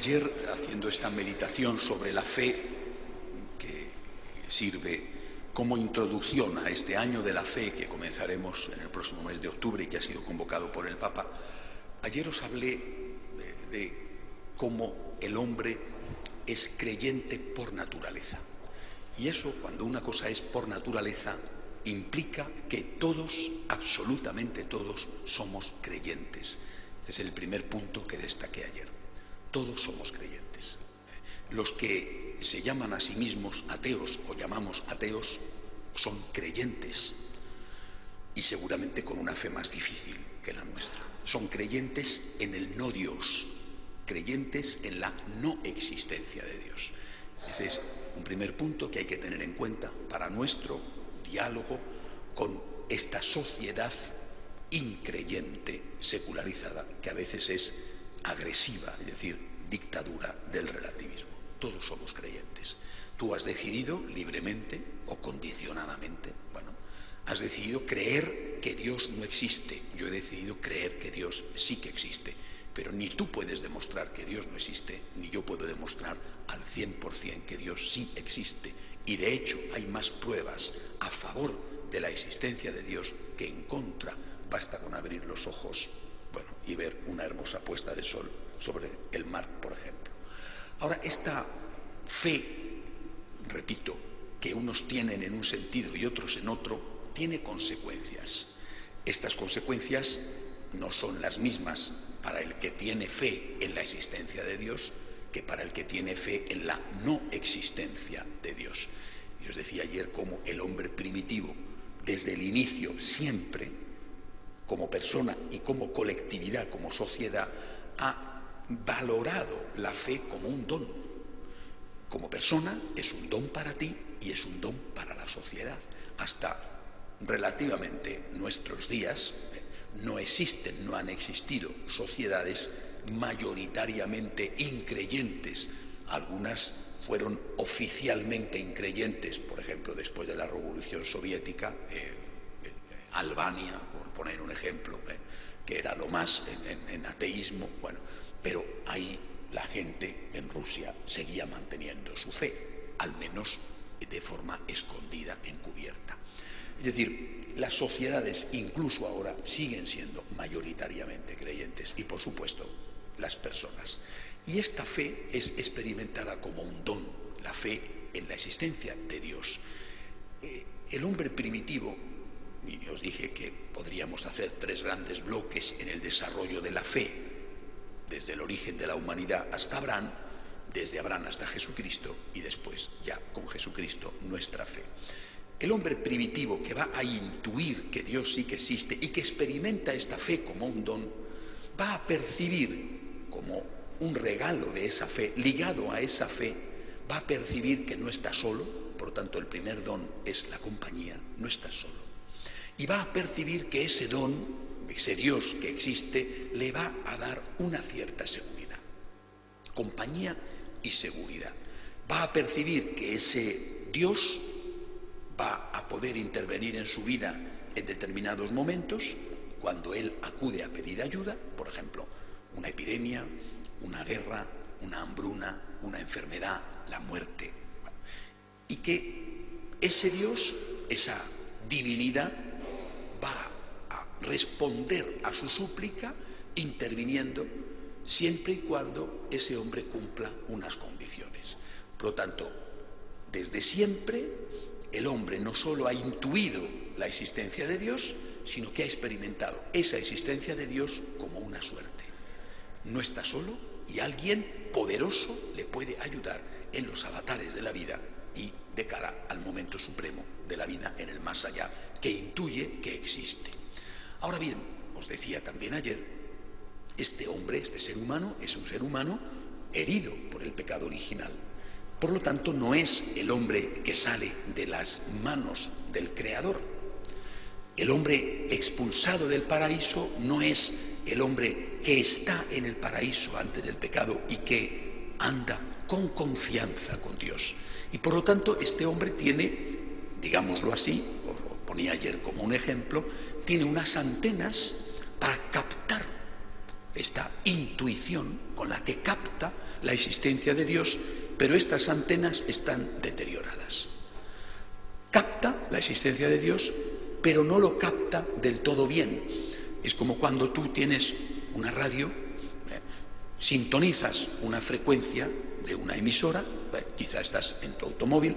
Ayer, haciendo esta meditación sobre la fe, que sirve como introducción a este año de la fe que comenzaremos en el próximo mes de octubre y que ha sido convocado por el Papa, ayer os hablé de cómo el hombre es creyente por naturaleza. Y eso, cuando una cosa es por naturaleza, implica que todos, absolutamente todos, somos creyentes. Este es el primer punto que destaqué ayer. Todos somos creyentes. Los que se llaman a sí mismos ateos o llamamos ateos son creyentes y seguramente con una fe más difícil que la nuestra. Son creyentes en el no Dios, creyentes en la no existencia de Dios. Ese es un primer punto que hay que tener en cuenta para nuestro diálogo con esta sociedad increyente, secularizada, que a veces es agresiva, es decir, dictadura del relativismo. Todos somos creyentes. Tú has decidido libremente o condicionadamente, has decidido creer que Dios no existe. Yo he decidido creer que Dios sí que existe. Pero ni tú puedes demostrar que Dios no existe, ni yo puedo demostrar al 100% que Dios sí existe. Y de hecho hay más pruebas a favor de la existencia de Dios que en contra. Basta con abrir los ojos, y ver una hermosa puesta de sol sobre el mar, por ejemplo. Ahora, esta fe, repito, que unos tienen en un sentido y otros en otro, tiene consecuencias. Estas consecuencias no son las mismas para el que tiene fe en la existencia de Dios que para el que tiene fe en la no existencia de Dios. Y os decía ayer cómo el hombre primitivo, desde el inicio, siempre, como persona y como colectividad, como sociedad, ha valorado la fe como un don. Como persona es un don para ti y es un don para la sociedad. Hasta relativamente nuestros días no existen, no han existido sociedades mayoritariamente increyentes. Algunas fueron oficialmente increyentes, por ejemplo, después de la Revolución Soviética, Albania, por poner un ejemplo, que era lo más en ateísmo, pero ahí la gente en Rusia seguía manteniendo su fe, al menos de forma escondida, encubierta. Es decir, las sociedades, incluso ahora, siguen siendo mayoritariamente creyentes y, por supuesto, las personas. Y esta fe es experimentada como un don, la fe en la existencia de Dios. El hombre primitivo, y os dije que podríamos hacer 3 grandes bloques en el desarrollo de la fe, desde el origen de la humanidad hasta Abraham, desde Abraham hasta Jesucristo y después, ya con Jesucristo, nuestra fe. El hombre primitivo que va a intuir que Dios sí que existe y que experimenta esta fe como un don, va a percibir como un regalo de esa fe, ligado a esa fe, va a percibir que no está solo, por lo tanto el primer don es la compañía, no está solo. Y va a percibir que ese don, ese Dios que existe, le va a dar una cierta seguridad, compañía y seguridad. Va a percibir que ese Dios va a poder intervenir en su vida en determinados momentos, cuando él acude a pedir ayuda, por ejemplo, una epidemia, una guerra, una hambruna, una enfermedad, la muerte. Y que ese Dios, esa divinidad, va a responder a su súplica interviniendo siempre y cuando ese hombre cumpla unas condiciones. Por lo tanto, desde siempre el hombre no solo ha intuido la existencia de Dios, sino que ha experimentado esa existencia de Dios como una suerte. No está solo y alguien poderoso le puede ayudar en los avatares de la vida y de cara al momento supremo de la vida en el más allá, que intuye que existe. Ahora bien, os decía también ayer, este hombre, este ser humano, es un ser humano herido por el pecado original. Por lo tanto, no es el hombre que sale de las manos del Creador. El hombre expulsado del paraíso no es el hombre que está en el paraíso antes del pecado y que anda con confianza con Dios. Y por lo tanto, este hombre tiene, digámoslo así, os lo ponía ayer como un ejemplo, tiene unas antenas para captar esta intuición con la que capta la existencia de Dios, pero estas antenas están deterioradas. Capta la existencia de Dios, pero no lo capta del todo bien. Es como cuando tú tienes una radio, sintonizas una frecuencia de una emisora, quizá estás en tu automóvil,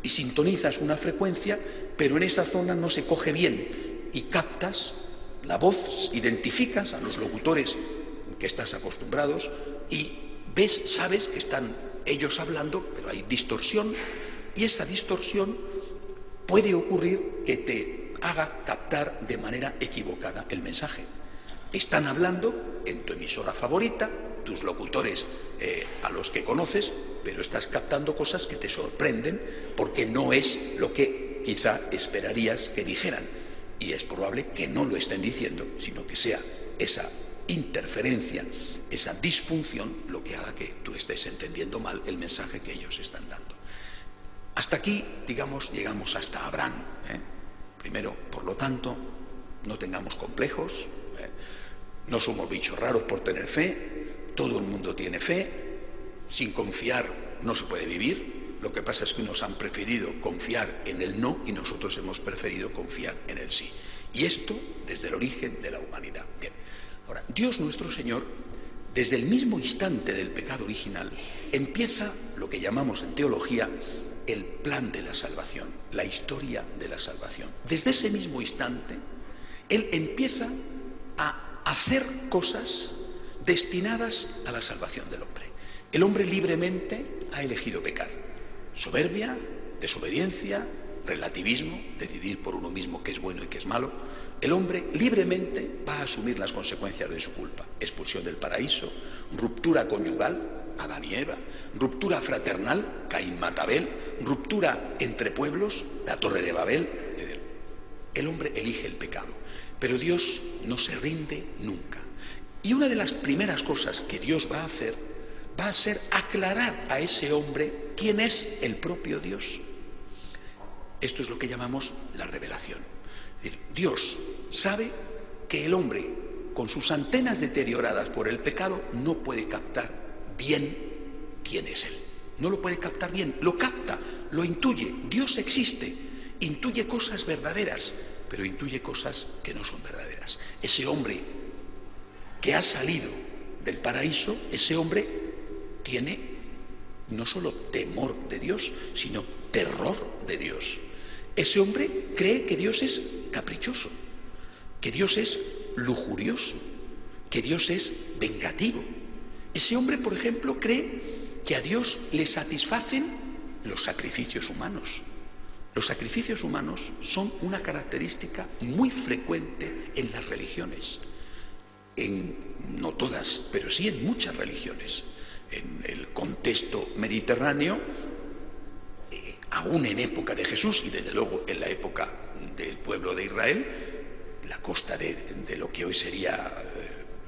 y sintonizas una frecuencia, pero en esa zona no se coge bien, y captas la voz, identificas a los locutores que estás acostumbrados, y ves, sabes que están ellos hablando, pero hay distorsión, y esa distorsión puede ocurrir que te haga captar de manera equivocada el mensaje. Están hablando en tu emisora favorita, tus locutores a los que conoces, pero estás captando cosas que te sorprenden porque no es lo que quizá esperarías que dijeran. Y es probable que no lo estén diciendo, sino que sea esa interferencia, esa disfunción, lo que haga que tú estés entendiendo mal el mensaje que ellos están dando. Hasta aquí, digamos, llegamos hasta Abraham. Primero, por lo tanto, no tengamos complejos, no somos bichos raros por tener fe, todo el mundo tiene fe, sin confiar no se puede vivir, lo que pasa es que unos han preferido confiar en el no y nosotros hemos preferido confiar en el sí. Y esto desde el origen de la humanidad. Bien, ahora, Dios nuestro Señor, desde el mismo instante del pecado original, empieza lo que llamamos en teología el plan de la salvación, la historia de la salvación. Desde ese mismo instante, Él empieza a hacer cosas destinadas a la salvación del hombre. El hombre libremente ha elegido pecar. Soberbia, desobediencia, relativismo, decidir por uno mismo qué es bueno y qué es malo. El hombre libremente va a asumir las consecuencias de su culpa. Expulsión del paraíso, ruptura conyugal, Adán y Eva, ruptura fraternal, Caín mata a Abel, ruptura entre pueblos, la Torre de Babel. El hombre elige el pecado, pero Dios no se rinde nunca. Y una de las primeras cosas que Dios va a hacer va a ser aclarar a ese hombre quién es el propio Dios. Esto es lo que llamamos la revelación. Es decir, Dios sabe que el hombre, con sus antenas deterioradas por el pecado, no puede captar bien quién es Él. No lo puede captar bien, lo capta, lo intuye. Dios existe, intuye cosas verdaderas, pero intuye cosas que no son verdaderas. Ese hombre que ha salido del paraíso, ese hombre tiene no solo temor de Dios, sino terror de Dios. Ese hombre cree que Dios es caprichoso, que Dios es lujurioso, que Dios es vengativo. Ese hombre, por ejemplo, cree que a Dios le satisfacen los sacrificios humanos. Los sacrificios humanos son una característica muy frecuente en las religiones. No todas, pero sí en muchas religiones. En el contexto mediterráneo, aún en época de Jesús y desde luego en la época del pueblo de Israel, la costa de lo que hoy sería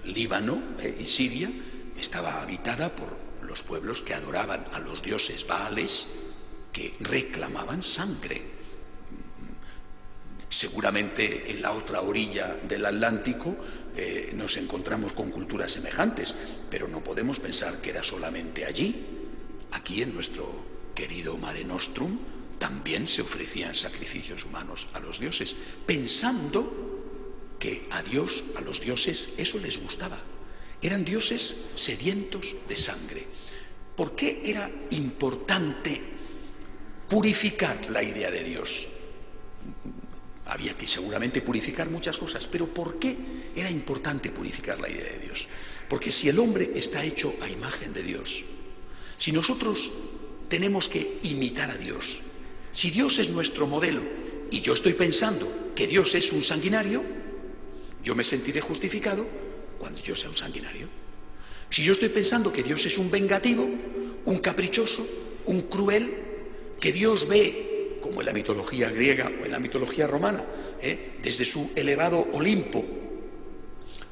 Líbano y Siria, estaba habitada por los pueblos que adoraban a los dioses Baales, que reclamaban sangre. Seguramente en la otra orilla del Atlántico nos encontramos con culturas semejantes, pero no podemos pensar que era solamente allí. Aquí en nuestro querido Mare Nostrum también se ofrecían sacrificios humanos a los dioses, pensando que a Dios, a los dioses, eso les gustaba. Eran dioses sedientos de sangre. ¿Por qué era importante purificar la idea de Dios? Había que seguramente purificar muchas cosas, pero ¿por qué era importante purificar la idea de Dios? Porque si el hombre está hecho a imagen de Dios, si nosotros tenemos que imitar a Dios, si Dios es nuestro modelo y yo estoy pensando que Dios es un sanguinario, yo me sentiré justificado cuando yo sea un sanguinario. Si yo estoy pensando que Dios es un vengativo, un caprichoso, un cruel, que Dios ve, como en la mitología griega o en la mitología romana, desde su elevado Olimpo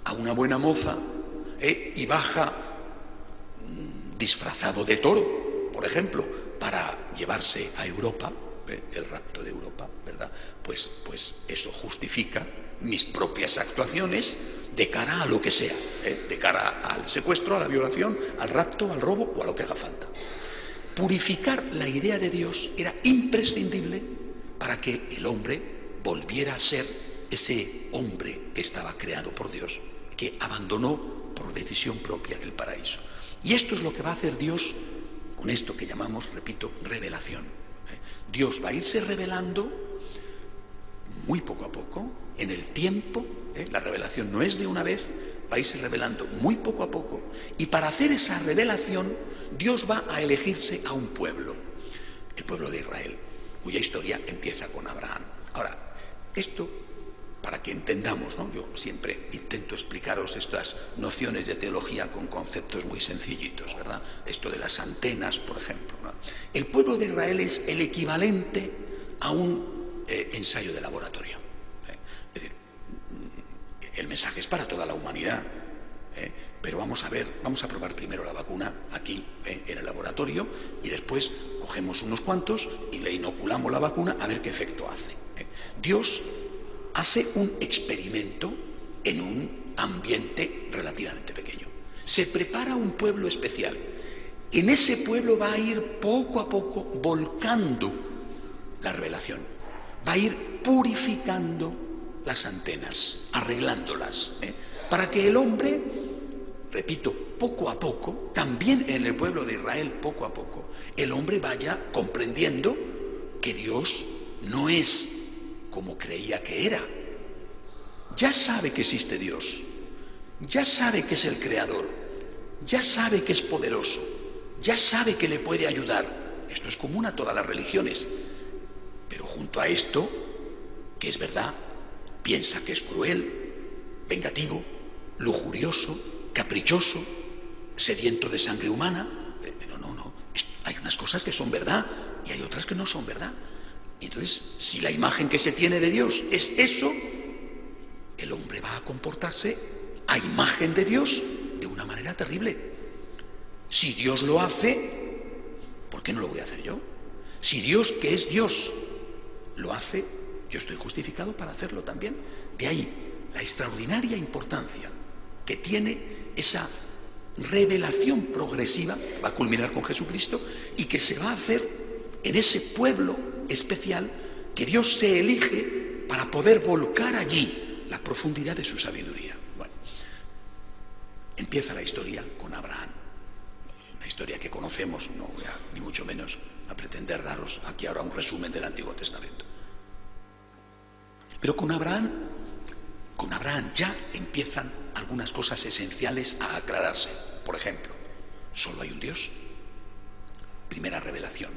a una buena moza y baja disfrazado de toro, por ejemplo, para llevarse a Europa, el rapto de Europa, ¿verdad? Pues eso justifica mis propias actuaciones de cara a lo que sea, de cara al secuestro, a la violación, al rapto, al robo o a lo que haga falta. Purificar la idea de Dios era imprescindible para que el hombre volviera a ser ese hombre que estaba creado por Dios, que abandonó por decisión propia el paraíso. Y esto es lo que va a hacer Dios con esto que llamamos, repito, revelación. Dios va a irse revelando muy poco a poco, en el tiempo. La revelación no es de una vez, va a irse revelando muy poco a poco, y para hacer esa revelación Dios va a elegirse a un pueblo, el pueblo de Israel, cuya historia empieza con Abraham. Ahora, esto, para que entendamos, ¿no? Yo siempre intento explicaros estas nociones de teología con conceptos muy sencillitos, ¿verdad? Esto de las antenas, por ejemplo, ¿no? El pueblo de Israel es el equivalente a un ensayo de laboratorio. Es decir, el mensaje es para toda la humanidad, pero vamos a probar primero la vacuna aquí, en el laboratorio, y después cogemos unos cuantos y le inoculamos la vacuna a ver qué efecto hace. Dios hace un experimento en un ambiente relativamente pequeño. Se prepara un pueblo especial. En ese pueblo va a ir poco a poco volcando la revelación. Va a ir purificando las antenas, arreglándolas, para que el hombre, repito, poco a poco, también en el pueblo de Israel, poco a poco, el hombre vaya comprendiendo que Dios no es como creía que era. Ya sabe que existe Dios, ya sabe que es el Creador, ya sabe que es poderoso, ya sabe que le puede ayudar. Esto es común a todas las religiones. Pero junto a esto, que es verdad, piensa que es cruel, vengativo, lujurioso, caprichoso, sediento de sangre humana. Pero no, hay unas cosas que son verdad y hay otras que no son verdad. Y entonces, si la imagen que se tiene de Dios es eso, el hombre va a comportarse a imagen de Dios de una manera terrible. Si Dios lo hace, ¿por qué no lo voy a hacer yo? Si Dios, que es Dios, lo hace, yo estoy justificado para hacerlo también. De ahí la extraordinaria importancia que tiene esa revelación progresiva que va a culminar con Jesucristo y que se va a hacer en ese pueblo especial que Dios se elige para poder volcar allí la profundidad de su sabiduría. Bueno, empieza la historia con Abraham, una historia que conocemos, no voy a, ni mucho menos a pretender daros aquí ahora un resumen del Antiguo Testamento. Pero con Abraham ya empiezan algunas cosas esenciales a aclararse. Por ejemplo, solo hay un Dios. Primera revelación.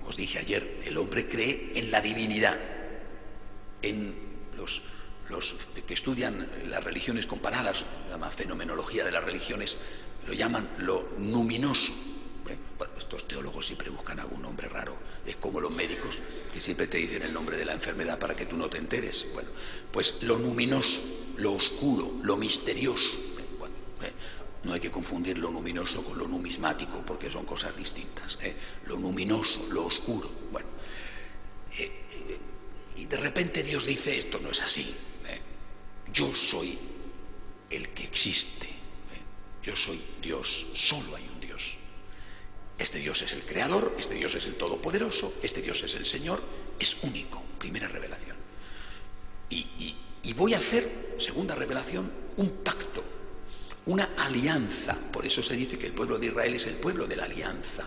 Os dije ayer, el hombre cree en la divinidad. En los que estudian las religiones comparadas, se llama fenomenología de las religiones, lo llaman lo numinoso. Bueno, estos teólogos siempre buscan algún nombre raro. Es como los médicos que siempre te dicen el nombre de la enfermedad para que tú no te enteres. Bueno, pues lo luminoso, lo oscuro, lo misterioso. Bueno, no hay que confundir lo luminoso con lo numismático porque son cosas distintas. Lo luminoso, lo oscuro. Bueno, y de repente Dios dice, esto no es así. Yo soy el que existe. Yo soy Dios, solo hay un Dios. Este Dios es el Creador, este Dios es el Todopoderoso, este Dios es el Señor, es único, primera revelación. Y voy a hacer, segunda revelación, un pacto, una alianza. Por eso se dice que el pueblo de Israel es el pueblo de la alianza.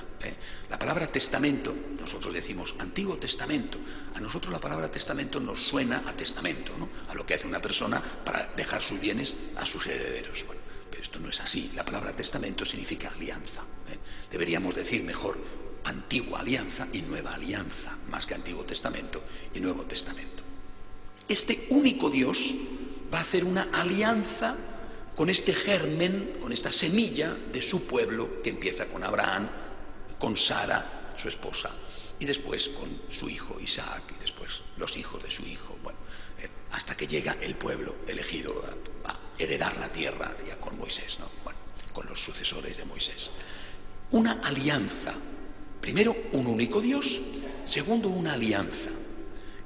La palabra testamento, nosotros decimos Antiguo Testamento. A nosotros la palabra testamento nos suena a testamento, ¿no? A lo que hace una persona para dejar sus bienes a sus herederos. Bueno, pero esto no es así. La palabra testamento significa alianza. Deberíamos decir mejor antigua alianza y nueva alianza, más que Antiguo Testamento y Nuevo Testamento. Este único Dios va a hacer una alianza con este germen, con esta semilla de su pueblo que empieza con Abraham, con Sara, su esposa, y después con su hijo Isaac, y después los hijos de su hijo, bueno, hasta que llega el pueblo elegido a heredar la tierra ya con Moisés, ¿no? Bueno, con los sucesores de Moisés. Una alianza, primero un único Dios, segundo una alianza.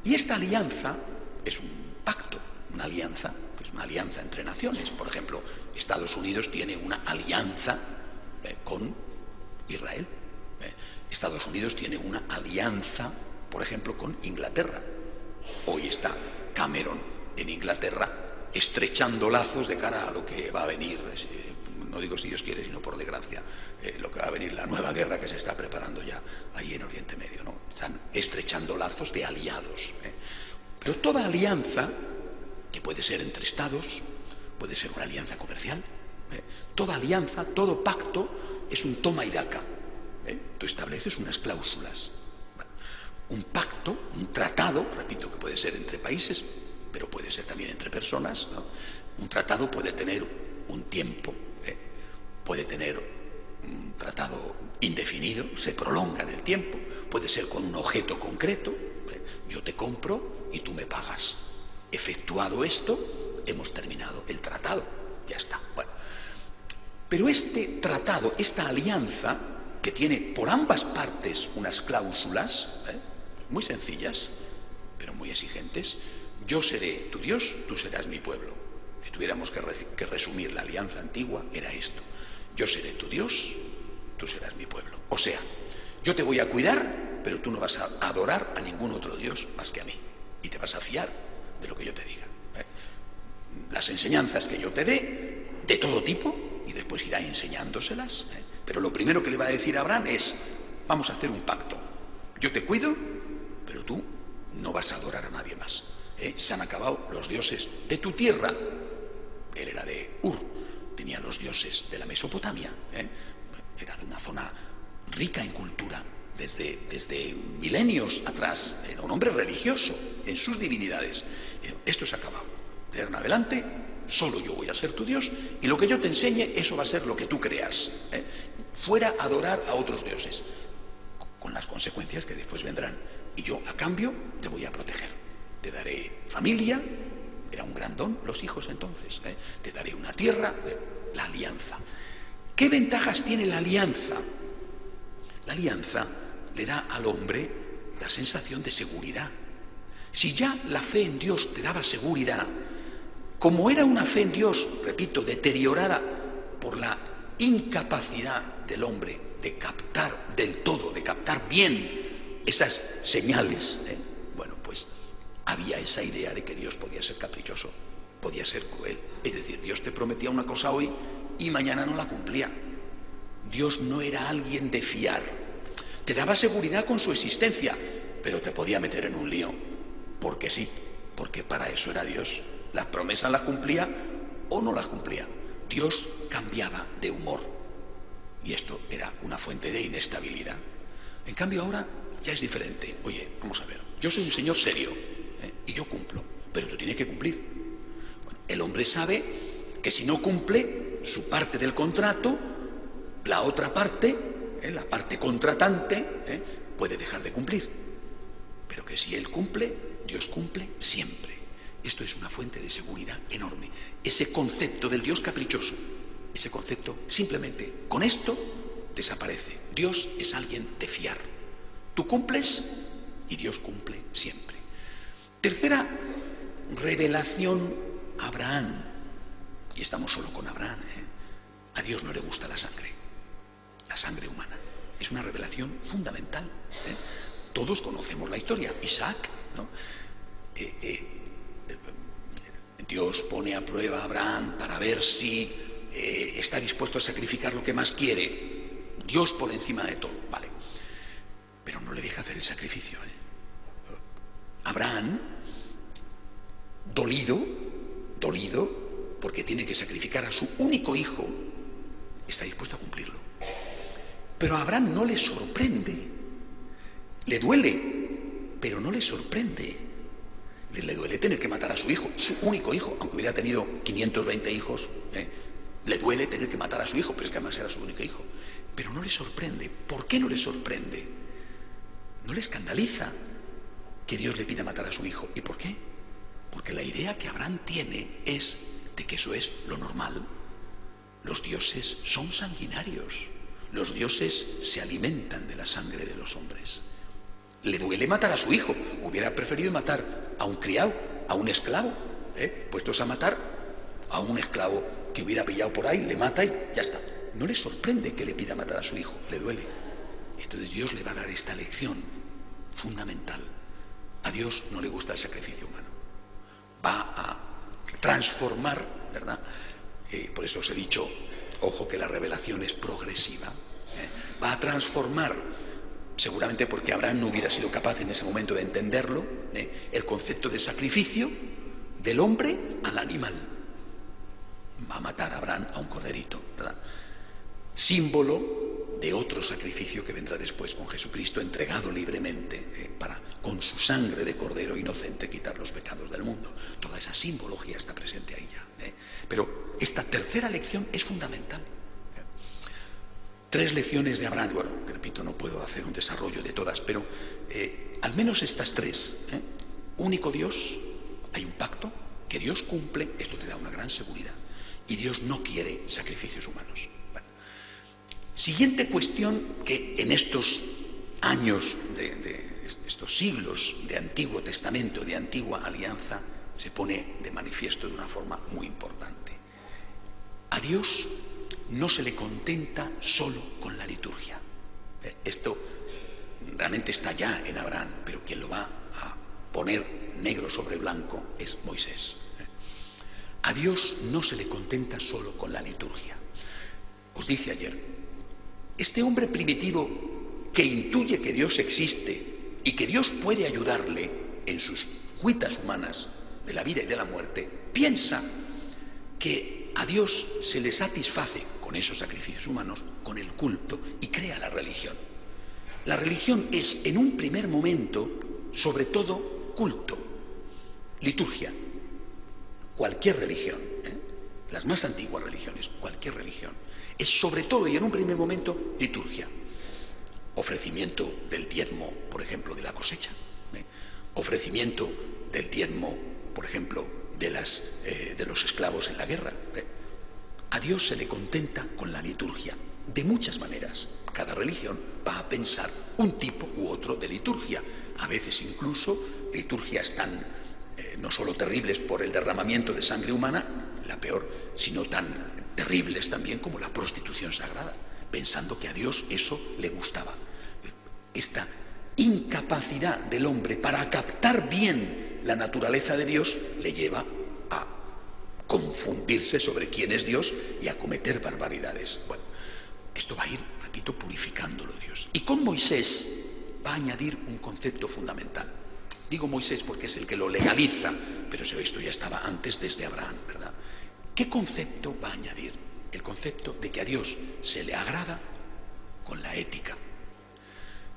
Y esta alianza es un pacto, una alianza, pues una alianza entre naciones. Por ejemplo, Estados Unidos tiene una alianza con Israel. Estados Unidos tiene una alianza, por ejemplo, con Inglaterra. Hoy está Cameron en Inglaterra estrechando lazos de cara a lo que va a venir, no digo si Dios quiere, sino por desgracia, lo que va a venir, la nueva guerra que se está preparando ya ahí en Oriente Medio, ¿no? Están estrechando lazos de aliados. Pero toda alianza, que puede ser entre estados, puede ser una alianza comercial, toda alianza, todo pacto es un toma y daca. Tú estableces unas cláusulas. Bueno, un pacto, un tratado, repito, que puede ser entre países, pero puede ser también entre personas, ¿no? Un tratado puede tener un tiempo, puede tener un tratado indefinido, se prolonga en el tiempo, puede ser con un objeto concreto. Yo te compro y tú me pagas. Efectuado esto, hemos terminado el tratado, ya está. Bueno, pero este tratado, esta alianza, que tiene por ambas partes unas cláusulas muy sencillas, pero muy exigentes. Yo seré tu Dios, tú serás mi pueblo. Si tuviéramos que resumir la alianza antigua, era esto: yo seré tu Dios, tú serás mi pueblo. O sea, yo te voy a cuidar, pero tú no vas a adorar a ningún otro Dios más que a mí, y te vas a fiar de lo que yo te diga. Las enseñanzas que yo te dé, de todo tipo, y después irá enseñándoselas. Pero lo primero que le va a decir a Abraham es: vamos a hacer un pacto. Yo te cuido, pero tú no vas a adorar a nadie más. Se han acabado los dioses de tu tierra. Él era de Ur, tenía los dioses de la Mesopotamia. Era de una zona rica en cultura. Desde milenios atrás, era un hombre religioso en sus divinidades. Esto se ha acabado. De ahora en adelante, solo yo voy a ser tu Dios, y lo que yo te enseñe, eso va a ser lo que tú creas. Fuera a adorar a otros dioses, con las consecuencias que después vendrán. Y yo, a cambio, te voy a proteger. Te daré familia, era un gran don los hijos entonces. Te daré una tierra, la alianza. ¿Qué ventajas tiene la alianza? La alianza le da al hombre la sensación de seguridad. Si ya la fe en Dios te daba seguridad, como era una fe en Dios, repito, deteriorada por la incapacidad del hombre de captar del todo, de captar bien esas señales, bueno, pues había esa idea de que Dios podía ser caprichoso, podía ser cruel. Es decir, Dios te prometía una cosa hoy y mañana no la cumplía. Dios no era alguien de fiar. Te daba seguridad con su existencia, pero te podía meter en un lío, porque sí, porque para eso era Dios. Las promesas las cumplía o no las cumplía. Dios cambiaba de humor, y esto era una fuente de inestabilidad. En cambio ahora ya es diferente. Oye, vamos a ver, yo soy un señor serio, y yo cumplo, pero tú tienes que cumplir. Bueno, el hombre sabe que si no cumple su parte del contrato, la otra parte, la parte contratante, puede dejar de cumplir. Pero que si él cumple, Dios cumple siempre. Esto es una fuente de seguridad enorme. Ese concepto del Dios caprichoso, ese concepto, simplemente con esto desaparece. Dios es alguien de fiar. Tú cumples y Dios cumple siempre. Tercera revelación, Abraham. Y estamos solo con Abraham. A Dios no le gusta la sangre humana. Es una revelación fundamental. Todos conocemos la historia. Isaac, ¿no? Dios pone a prueba a Abraham para ver si está dispuesto a sacrificar lo que más quiere. Dios por encima de todo, vale. Pero no le deja hacer el sacrificio. Abraham, dolido, porque tiene que sacrificar a su único hijo, está dispuesto a cumplirlo. Pero a Abraham no le sorprende. Le duele, pero no le sorprende. Le duele tener que matar a su hijo, su único hijo, aunque hubiera tenido 520 hijos, le duele tener que matar a su hijo, pero es que además era su único hijo. Pero no le sorprende. ¿Por qué no le sorprende? No le escandaliza que Dios le pida matar a su hijo. ¿Y por qué? Porque la idea que Abraham tiene es de que eso es lo normal. Los dioses son sanguinarios. Los dioses se alimentan de la sangre de los hombres. Le duele matar a su hijo. Hubiera preferido matar a un criado, a un esclavo, puestos a matar a un esclavo que hubiera pillado por ahí, le mata y ya está. No le sorprende que le pida matar a su hijo, le duele. Entonces Dios le va a dar esta lección fundamental. A Dios no le gusta el sacrificio humano. Va a transformar, ¿verdad? Por eso os he dicho, ojo, que la revelación es progresiva. Va a transformar, seguramente porque Abraham no hubiera sido capaz en ese momento de entenderlo, el concepto de sacrificio del hombre al animal. Va a matar a Abraham a un corderito, ¿verdad? Símbolo de otro sacrificio que vendrá después con Jesucristo, entregado libremente para, con su sangre de cordero inocente, quitar los pecados del mundo. Toda esa simbología está presente ahí ya. Pero esta tercera lección es fundamental. 3 lecciones de Abraham. Bueno, repito, no puedo hacer un desarrollo de todas, pero al menos estas 3. Único Dios, hay un pacto que Dios cumple, esto te da una gran seguridad. Y Dios no quiere sacrificios humanos. Siguiente cuestión que en estos años, de estos siglos de Antiguo Testamento, de Antigua Alianza, se pone de manifiesto de una forma muy importante. A Dios no se le contenta solo con la liturgia. Esto realmente está ya en Abraham, pero quien lo va a poner negro sobre blanco es Moisés. A Dios no se le contenta solo con la liturgia. Os dije ayer, este hombre primitivo que intuye que Dios existe y que Dios puede ayudarle en sus cuitas humanas de la vida y de la muerte, piensa que a Dios se le satisface con esos sacrificios humanos, con el culto, y crea la religión. La religión es, en un primer momento, sobre todo culto, liturgia. Cualquier religión, las más antiguas religiones, cualquier religión, es sobre todo y en un primer momento liturgia. Ofrecimiento del diezmo, por ejemplo, de la cosecha. Ofrecimiento del diezmo, por ejemplo, de los esclavos en la guerra. A Dios se le contenta con la liturgia, de muchas maneras. Cada religión va a pensar un tipo u otro de liturgia. A veces incluso liturgias tan, no solo terribles por el derramamiento de sangre humana, la peor, sino tan terribles también como la prostitución sagrada, pensando que a Dios eso le gustaba. Esta incapacidad del hombre para captar bien la naturaleza de Dios le lleva a confundirse sobre quién es Dios y a cometer barbaridades. Bueno, esto va a ir, repito, purificándolo Dios. Y con Moisés va a añadir un concepto fundamental. Digo Moisés porque es el que lo legaliza, pero esto ya estaba antes desde Abraham, ¿verdad? ¿Qué concepto va a añadir? El concepto de que a Dios se le agrada con la ética.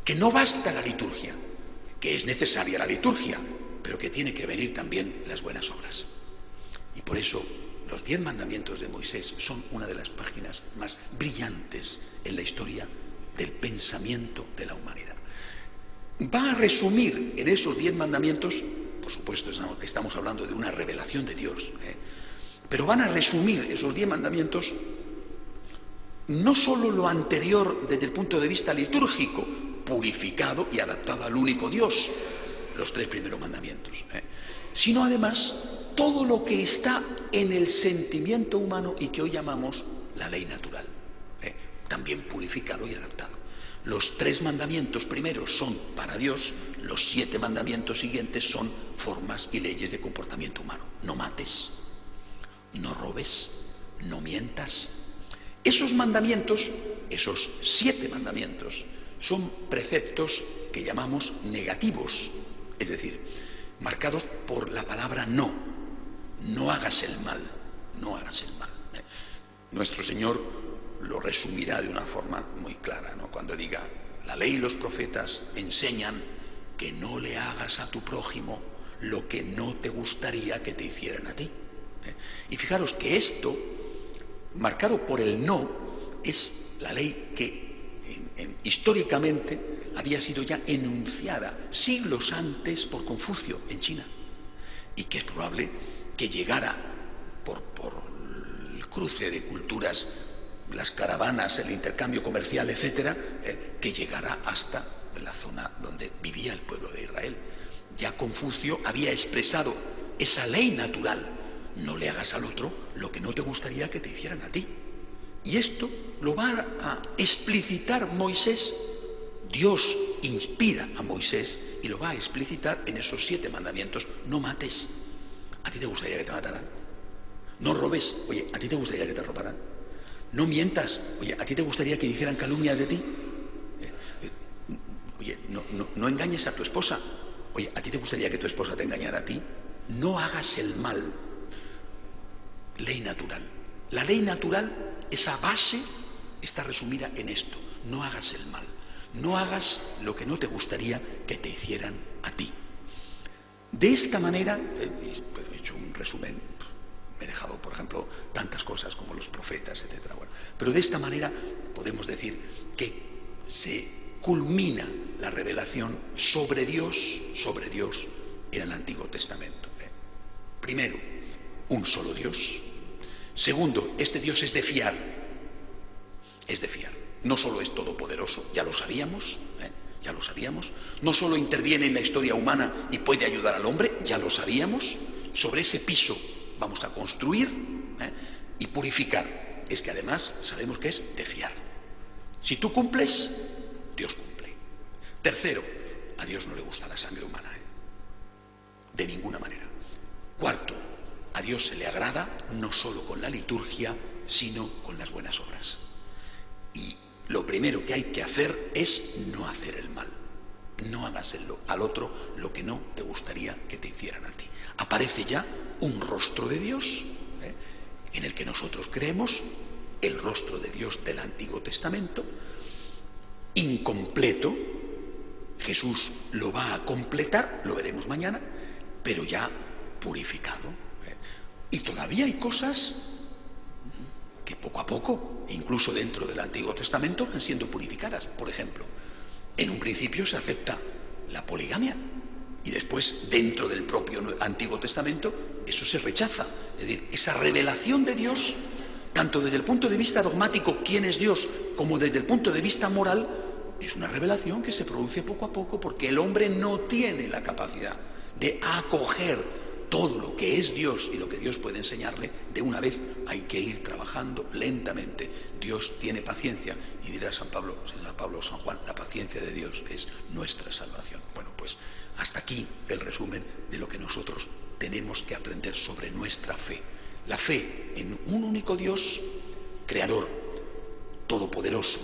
Que no basta la liturgia, que es necesaria la liturgia, pero que tiene que venir también las buenas obras. Y por eso los 10 mandamientos de Moisés son una de las páginas más brillantes en la historia del pensamiento de la humanidad. Va a resumir en esos 10 mandamientos, por supuesto estamos hablando de una revelación de Dios, pero van a resumir esos 10 mandamientos no solo lo anterior desde el punto de vista litúrgico, purificado y adaptado al único Dios, los 3 primeros mandamientos, sino además todo lo que está en el sentimiento humano y que hoy llamamos la ley natural, también purificado y adaptado. Los 3 mandamientos primeros son para Dios, los 7 mandamientos siguientes son formas y leyes de comportamiento humano. No mates, no robes, no mientas. Esos mandamientos, esos 7 mandamientos, son preceptos que llamamos negativos, es decir, marcados por la palabra no. No hagas el mal, no hagas el mal. Nuestro Señor lo resumirá de una forma muy clara, ¿no? Cuando diga, la ley y los profetas enseñan que no le hagas a tu prójimo lo que no te gustaría que te hicieran a ti. Y fijaros que esto, marcado por el no, es la ley que históricamente había sido ya enunciada siglos antes por Confucio en China, y que es probable que llegara por el cruce de culturas, las caravanas, el intercambio comercial, etcétera, que llegara hasta la zona donde vivía el pueblo de Israel. Ya Confucio había expresado esa ley natural no le hagas al otro lo que no te gustaría que te hicieran a ti. Y esto lo va a explicitar Moisés. Dios inspira a Moisés y lo va a explicitar en esos 7 mandamientos. No mates. ¿A ti te gustaría que te mataran? No robes. Oye, ¿a ti te gustaría que te robaran? No mientas. Oye, ¿a ti te gustaría que dijeran calumnias de ti? Oye, no engañes a tu esposa. Oye, ¿a ti te gustaría que tu esposa te engañara a ti? No hagas el mal. Ley natural. La ley natural, esa base, está resumida en esto. No hagas el mal. No hagas lo que no te gustaría que te hicieran a ti. De esta manera, he hecho un resumen, me he dejado, por ejemplo, tantas cosas como los profetas, etc. Bueno, pero de esta manera podemos decir que se culmina la revelación sobre Dios en el Antiguo Testamento. Primero, un solo Dios. Segundo, este Dios es de fiar. Es de fiar. No solo es todopoderoso, ya lo sabíamos, no solo interviene en la historia humana y puede ayudar al hombre, ya lo sabíamos. Sobre ese piso vamos a construir y purificar. Es que además sabemos que es de fiar. Si tú cumples, Dios cumple. Tercero, a Dios no le gusta la sangre humana, de ninguna manera. Cuarto, a Dios se le agrada no solo con la liturgia, sino con las buenas obras. Y lo primero que hay que hacer es no hacer el mal. No hagas al otro lo que no te gustaría que te hicieran a ti. Aparece ya un rostro de Dios, en el que nosotros creemos, el rostro de Dios del Antiguo Testamento, incompleto. Jesús lo va a completar, lo veremos mañana, pero ya purificado. Y todavía hay cosas que poco a poco, incluso dentro del Antiguo Testamento, van siendo purificadas. Por ejemplo, en un principio se acepta la poligamia y después, dentro del propio Antiguo Testamento, eso se rechaza. Es decir, esa revelación de Dios, tanto desde el punto de vista dogmático, quién es Dios, como desde el punto de vista moral, es una revelación que se produce poco a poco porque el hombre no tiene la capacidad de acoger todo lo que es Dios y lo que Dios puede enseñarle de una vez. Hay que ir trabajando lentamente. Dios tiene paciencia, y dirá San Pablo San Juan, la paciencia de Dios es nuestra salvación. Bueno, pues hasta aquí el resumen de lo que nosotros tenemos que aprender sobre nuestra fe. La fe en un único Dios, creador, todopoderoso,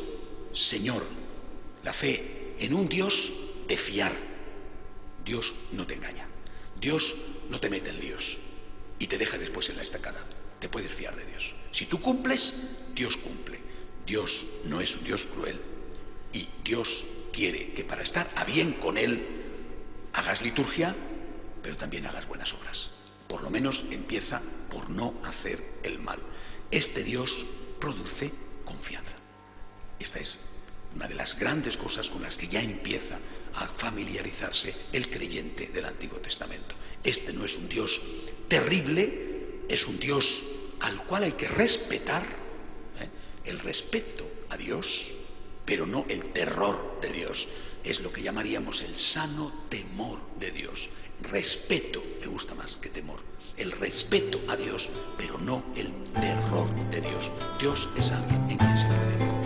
Señor. La fe en un Dios de fiar. Dios no te engaña. Dios no te mete en líos y te deja después en la estacada. Te puedes fiar de Dios. Si tú cumples, Dios cumple. Dios no es un Dios cruel y Dios quiere que para estar a bien con Él hagas liturgia, pero también hagas buenas obras. Por lo menos empieza por no hacer el mal. Este Dios produce confianza. Esta es una de las grandes cosas con las que ya empieza a familiarizarse el creyente del Antiguo Testamento. Este no es un Dios terrible, es un Dios al cual hay que respetar, el respeto a Dios, pero no el terror de Dios. Es lo que llamaríamos el sano temor de Dios. Respeto, me gusta más que temor. El respeto a Dios, pero no el terror de Dios. Dios es alguien en quien se puede confiar.